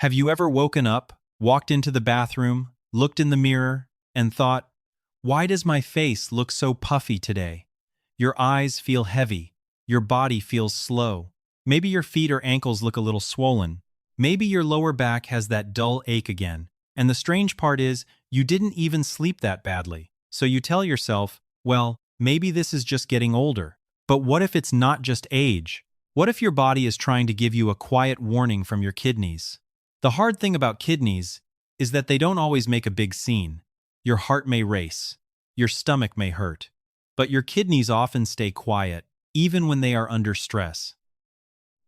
Have you ever woken up, walked into the bathroom, looked in the mirror, and thought, why does my face look so puffy today? Your eyes feel heavy. Your body feels slow. Maybe your feet or ankles look a little swollen. Maybe your lower back has that dull ache again. And the strange part is, you didn't even sleep that badly. So you tell yourself, well, maybe this is just getting older. But what if it's not just age? What if your body is trying to give you a quiet warning from your kidneys? The hard thing about kidneys is that they don't always make a big scene. Your heart may race. Your stomach may hurt. But your kidneys often stay quiet, even when they are under stress.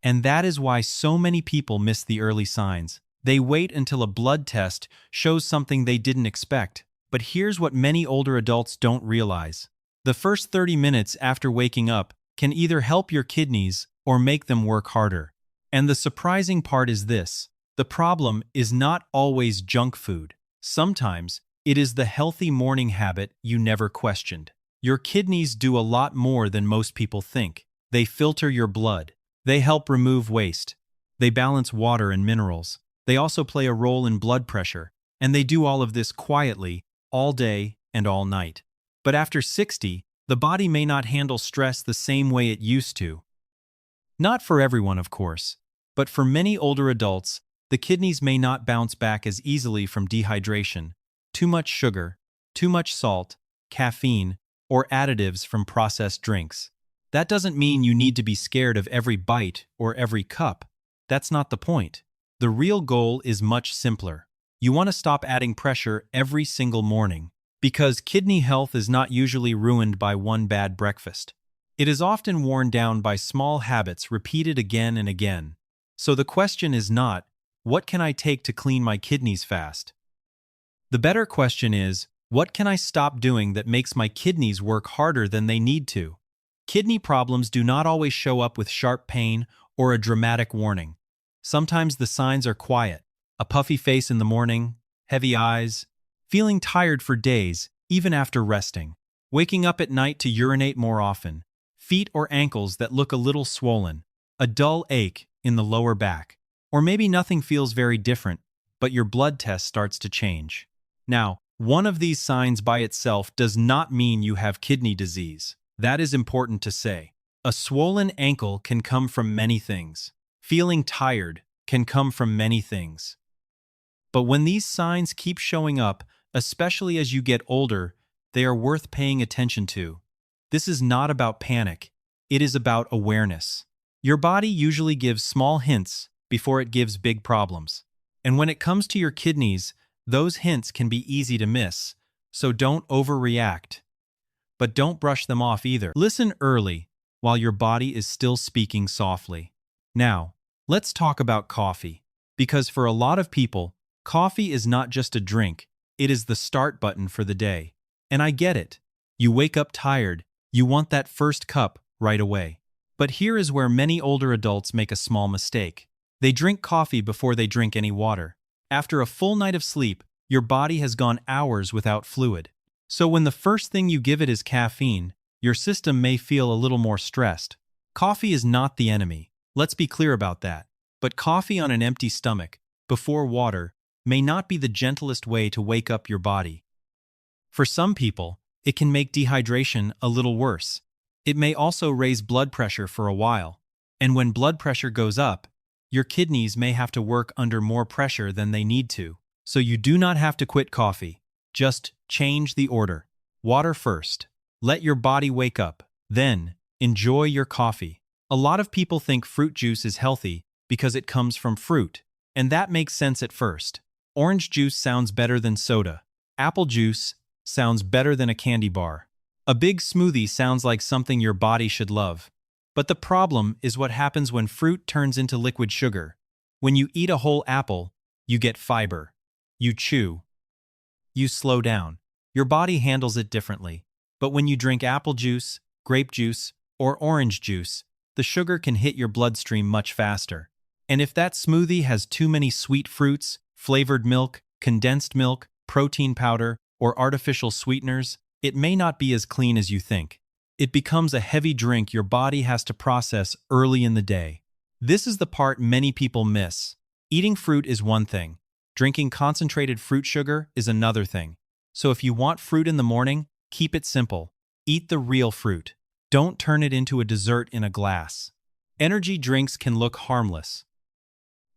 And that is why so many people miss the early signs. They wait until a blood test shows something they didn't expect. But here's what many older adults don't realize. The first 30 minutes after waking up can either help your kidneys or make them work harder. And the surprising part is this. The problem is not always junk food. Sometimes it is the healthy morning habit you never questioned. Your kidneys do a lot more than most people think. They filter your blood. They help remove waste. They balance water and minerals. They also play a role in blood pressure. And they do all of this quietly, all day and all night. But after 60, the body may not handle stress the same way it used to. Not for everyone, of course, but for many older adults, the kidneys may not bounce back as easily from dehydration, too much sugar, too much salt, caffeine, or additives from processed drinks. That doesn't mean you need to be scared of every bite or every cup. That's not the point. The real goal is much simpler. You want to stop adding pressure every single morning, because kidney health is not usually ruined by one bad breakfast. It is often worn down by small habits repeated again and again. So the question is not, what can I take to clean my kidneys fast? The better question is, what can I stop doing that makes my kidneys work harder than they need to? Kidney problems do not always show up with sharp pain or a dramatic warning. Sometimes the signs are quiet. A puffy face in the morning, heavy eyes, feeling tired for days, even after resting, waking up at night to urinate more often, feet or ankles that look a little swollen, a dull ache in the lower back, or maybe nothing feels very different, but your blood test starts to change. Now, one of these signs by itself does not mean you have kidney disease. That is important to say. A swollen ankle can come from many things. Feeling tired can come from many things. But when these signs keep showing up, especially as you get older, they are worth paying attention to. This is not about panic. It is about awareness. Your body usually gives small hints before it gives big problems. And when it comes to your kidneys, those hints can be easy to miss, so don't overreact. But don't brush them off either. Listen early while your body is still speaking softly. Now, let's talk about coffee. Because for a lot of people, coffee is not just a drink, it is the start button for the day. And I get it. You wake up tired, you want that first cup right away. But here is where many older adults make a small mistake. They drink coffee before they drink any water. After a full night of sleep, your body has gone hours without fluid. So when the first thing you give it is caffeine, your system may feel a little more stressed. Coffee is not the enemy. Let's be clear about that. But coffee on an empty stomach, before water, may not be the gentlest way to wake up your body. For some people, it can make dehydration a little worse. It may also raise blood pressure for a while. And when blood pressure goes up, your kidneys may have to work under more pressure than they need to. So you do not have to quit coffee. Just change the order. Water first. Let your body wake up. Then, enjoy your coffee. A lot of people think fruit juice is healthy because it comes from fruit. And that makes sense at first. Orange juice sounds better than soda. Apple juice sounds better than a candy bar. A big smoothie sounds like something your body should love. But the problem is what happens when fruit turns into liquid sugar. When you eat a whole apple, you get fiber. You chew. You slow down. Your body handles it differently. But when you drink apple juice, grape juice, or orange juice, the sugar can hit your bloodstream much faster. And if that smoothie has too many sweet fruits, flavored milk, condensed milk, protein powder, or artificial sweeteners, it may not be as clean as you think. It becomes a heavy drink your body has to process early in the day. This is the part many people miss. Eating fruit is one thing. Drinking concentrated fruit sugar is another thing. So if you want fruit in the morning, keep it simple. Eat the real fruit. Don't turn it into a dessert in a glass. Energy drinks can look harmless.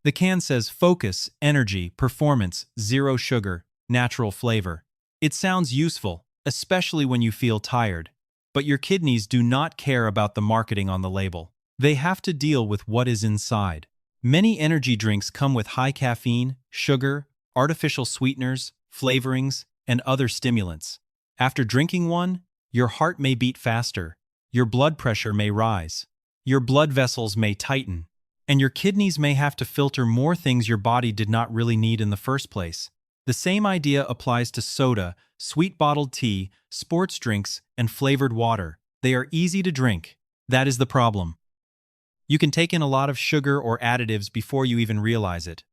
The can says focus, energy, performance, zero sugar, natural flavor. It sounds useful, especially when you feel tired. But your kidneys do not care about the marketing on the label. They have to deal with what is inside. Many energy drinks come with high caffeine, sugar, artificial sweeteners, flavorings, and other stimulants. After drinking one, your heart may beat faster, your blood pressure may rise, your blood vessels may tighten, and your kidneys may have to filter more things your body did not really need in the first place. The same idea applies to soda, sweet bottled tea, sports drinks, and flavored water. They are easy to drink. That is the problem. You can take in a lot of sugar or additives before you even realize it.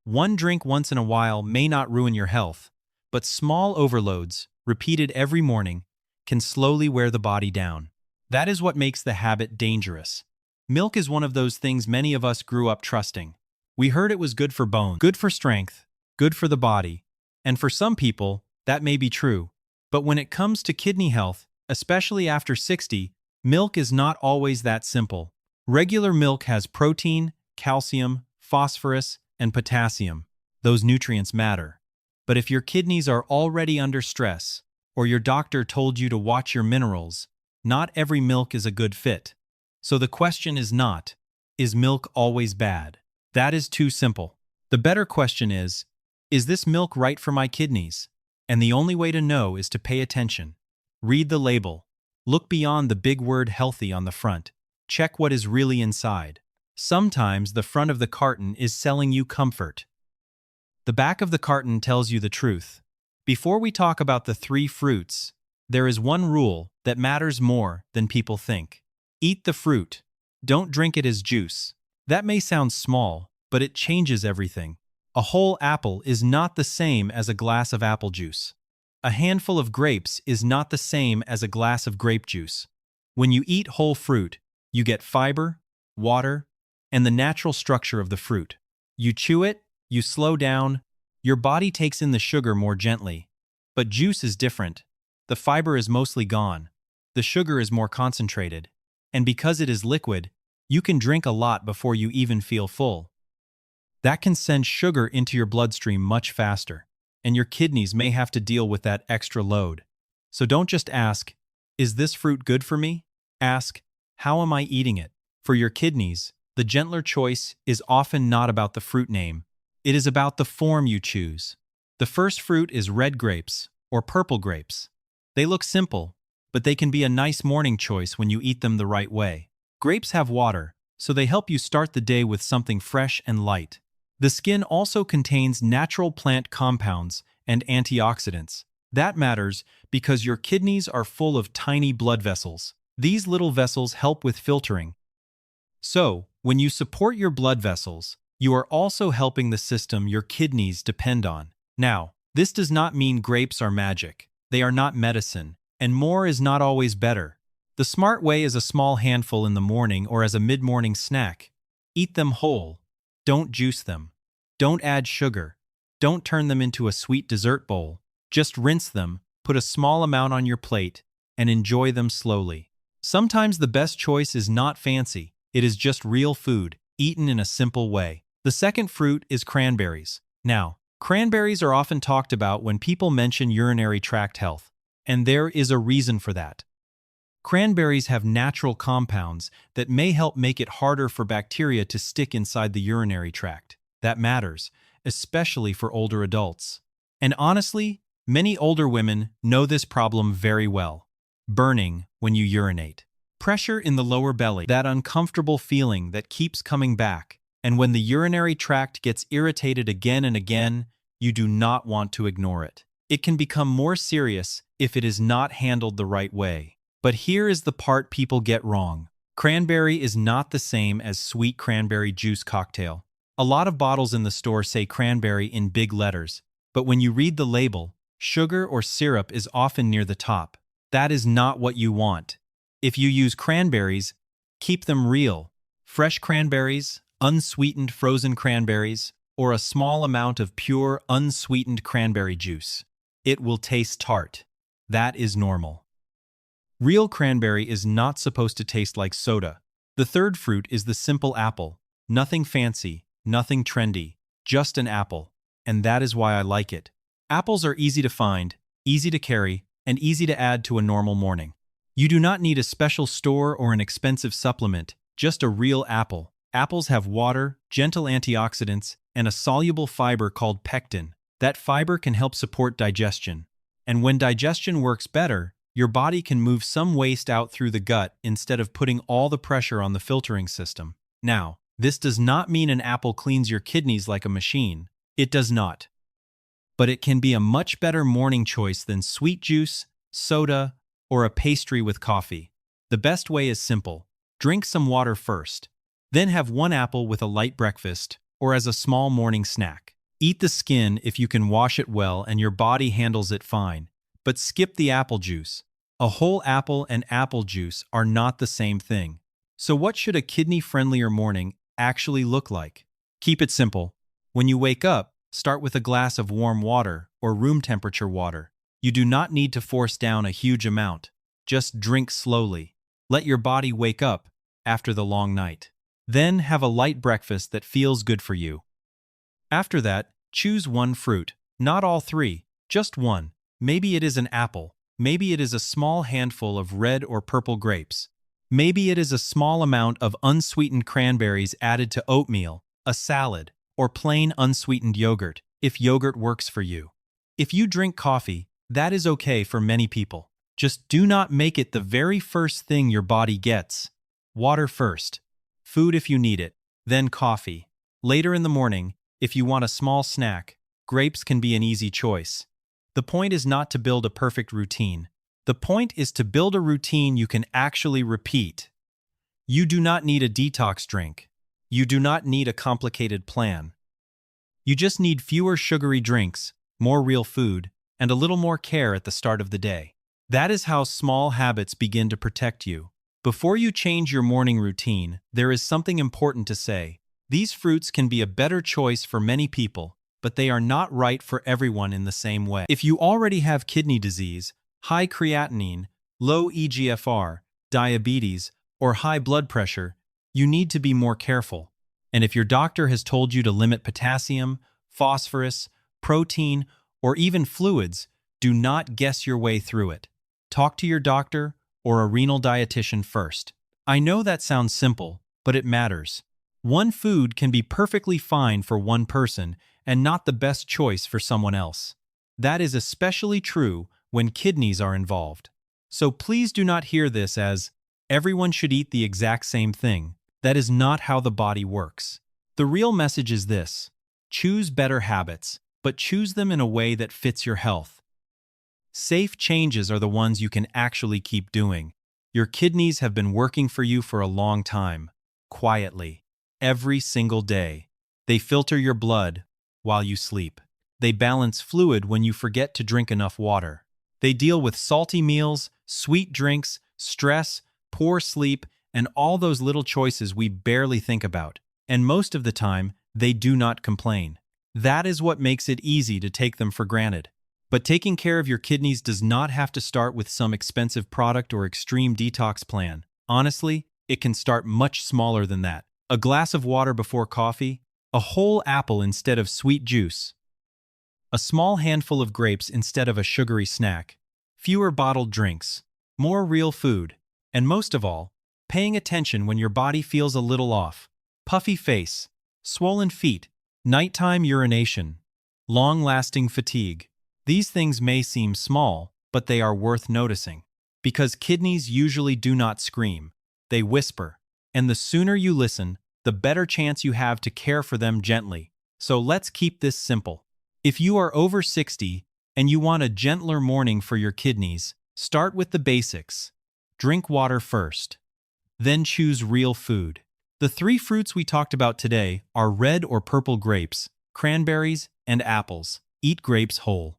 One drink once in a while may not ruin your health, but small overloads, repeated every morning, can slowly wear the body down. That is what makes the habit dangerous. Milk is one of those things many of us grew up trusting. We heard it was good for bones, good for strength, good for the body, and for some people, that may be true. But when it comes to kidney health, especially after 60, milk is not always that simple. Regular milk has protein, calcium, phosphorus, and potassium. Those nutrients matter. But if your kidneys are already under stress, or your doctor told you to watch your minerals, not every milk is a good fit. So the question is not, is milk always bad? That is too simple. The better question is this milk right for my kidneys? And the only way to know is to pay attention. Read the label. Look beyond the big word healthy on the front. Check what is really inside. Sometimes the front of the carton is selling you comfort. The back of the carton tells you the truth. Before we talk about the 3 fruits, there is one rule that matters more than people think. Eat the fruit. Don't drink it as juice. That may sound small, but it changes everything. A whole apple is not the same as a glass of apple juice. A handful of grapes is not the same as a glass of grape juice. When you eat whole fruit, you get fiber, water, and the natural structure of the fruit. You chew it, you slow down, your body takes in the sugar more gently. But juice is different. The fiber is mostly gone. The sugar is more concentrated. And because it is liquid, you can drink a lot before you even feel full. That can send sugar into your bloodstream much faster, and your kidneys may have to deal with that extra load. So don't just ask, is this fruit good for me? Ask, how am I eating it? For your kidneys, the gentler choice is often not about the fruit name. It is about the form you choose. The first fruit is red grapes or purple grapes. They look simple, but they can be a nice morning choice when you eat them the right way. Grapes have water, so they help you start the day with something fresh and light. The skin also contains natural plant compounds and antioxidants. That matters because your kidneys are full of tiny blood vessels. These little vessels help with filtering. So, when you support your blood vessels, you are also helping the system your kidneys depend on. Now, this does not mean grapes are magic. They are not medicine, and more is not always better. The smart way is a small handful in the morning or as a mid-morning snack. Eat them whole. Don't juice them. Don't add sugar. Don't turn them into a sweet dessert bowl. Just rinse them, put a small amount on your plate, and enjoy them slowly. Sometimes the best choice is not fancy. It is just real food, eaten in a simple way. The second fruit is cranberries. Now, cranberries are often talked about when people mention urinary tract health, and there is a reason for that. Cranberries have natural compounds that may help make it harder for bacteria to stick inside the urinary tract. That matters, especially for older adults. And honestly, many older women know this problem very well. Burning when you urinate. Pressure in the lower belly, that uncomfortable feeling that keeps coming back. And when the urinary tract gets irritated again and again, you do not want to ignore it. It can become more serious if it is not handled the right way. But here is the part people get wrong. Cranberry is not the same as sweet cranberry juice cocktail. A lot of bottles in the store say cranberry in big letters, but when you read the label, sugar or syrup is often near the top. That is not what you want. If you use cranberries, keep them real. Fresh cranberries, unsweetened frozen cranberries, or a small amount of pure, unsweetened cranberry juice. It will taste tart. That is normal. Real cranberry is not supposed to taste like soda. The third fruit is the simple apple. Nothing fancy, nothing trendy, just an apple. And that is why I like it. Apples are easy to find, easy to carry, and easy to add to a normal morning. You do not need a special store or an expensive supplement, just a real apple. Apples have water, gentle antioxidants, and a soluble fiber called pectin. That fiber can help support digestion. And when digestion works better, your body can move some waste out through the gut instead of putting all the pressure on the filtering system. Now, this does not mean an apple cleans your kidneys like a machine. It does not. But it can be a much better morning choice than sweet juice, soda, or a pastry with coffee. The best way is simple. Drink some water first. Then have one apple with a light breakfast or as a small morning snack. Eat the skin if you can wash it well and your body handles it fine. But skip the apple juice. A whole apple and apple juice are not the same thing. So what should a kidney-friendlier morning actually look like? Keep it simple. When you wake up, start with a glass of warm water or room temperature water. You do not need to force down a huge amount. Just drink slowly. Let your body wake up after the long night. Then have a light breakfast that feels good for you. After that, choose one fruit, not all three, just one. Maybe it is an apple. Maybe it is a small handful of red or purple grapes. Maybe it is a small amount of unsweetened cranberries added to oatmeal, a salad, or plain unsweetened yogurt, if yogurt works for you. If you drink coffee, that is okay for many people. Just do not make it the very first thing your body gets. Water first. Food if you need it, then coffee. Later in the morning, if you want a small snack, grapes can be an easy choice. The point is not to build a perfect routine. The point is to build a routine you can actually repeat. You do not need a detox drink. You do not need a complicated plan. You just need fewer sugary drinks, more real food, and a little more care at the start of the day. That is how small habits begin to protect you. Before you change your morning routine, there is something important to say. These fruits can be a better choice for many people, but they are not right for everyone in the same way. If you already have kidney disease, high creatinine, low eGFR, diabetes, or high blood pressure, you need to be more careful. And if your doctor has told you to limit potassium, phosphorus, protein, or even fluids, do not guess your way through it. Talk to your doctor or a renal dietitian first. I know that sounds simple, but it matters. One food can be perfectly fine for one person and not the best choice for someone else. That is especially true when kidneys are involved. So please do not hear this as, everyone should eat the exact same thing. That is not how the body works. The real message is this: choose better habits, but choose them in a way that fits your health. Safe changes are the ones you can actually keep doing. Your kidneys have been working for you for a long time, quietly, every single day. They filter your blood while you sleep. They balance fluid when you forget to drink enough water. They deal with salty meals, sweet drinks, stress, poor sleep, and all those little choices we barely think about. And most of the time, they do not complain. That is what makes it easy to take them for granted. But taking care of your kidneys does not have to start with some expensive product or extreme detox plan. Honestly, it can start much smaller than that. A glass of water before coffee, a whole apple instead of sweet juice, a small handful of grapes instead of a sugary snack, fewer bottled drinks, more real food, and most of all, paying attention when your body feels a little off. Puffy face, swollen feet, nighttime urination, long-lasting fatigue. These things may seem small, but they are worth noticing. Because kidneys usually do not scream, they whisper. And the sooner you listen, the better chance you have to care for them gently. So let's keep this simple. If you are over 60 and you want a gentler morning for your kidneys, start with the basics. Drink water first. Then choose real food. The three fruits we talked about today are red or purple grapes, cranberries, and apples. Eat grapes whole.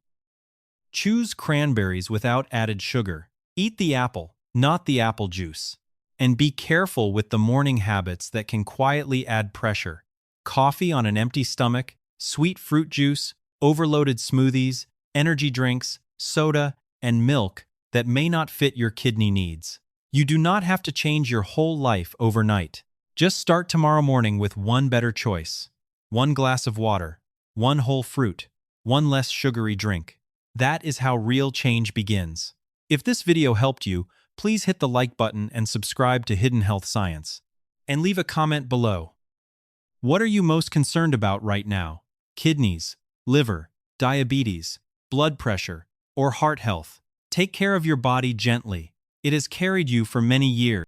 Choose cranberries without added sugar. Eat the apple, not the apple juice. And be careful with the morning habits that can quietly add pressure. Coffee on an empty stomach, Sweet fruit juice, overloaded smoothies, energy drinks, soda, and milk that may not fit your kidney needs. You do not have to change your whole life overnight. Just start tomorrow morning with one better choice. One glass of water, one whole fruit, one less sugary drink. That is how real change begins. If this video helped you, please hit the like button and subscribe to Hidden Health Science. And leave a comment below. What are you most concerned about right now? Kidneys, liver, diabetes, blood pressure, or heart health? Take care of your body gently. It has carried you for many years.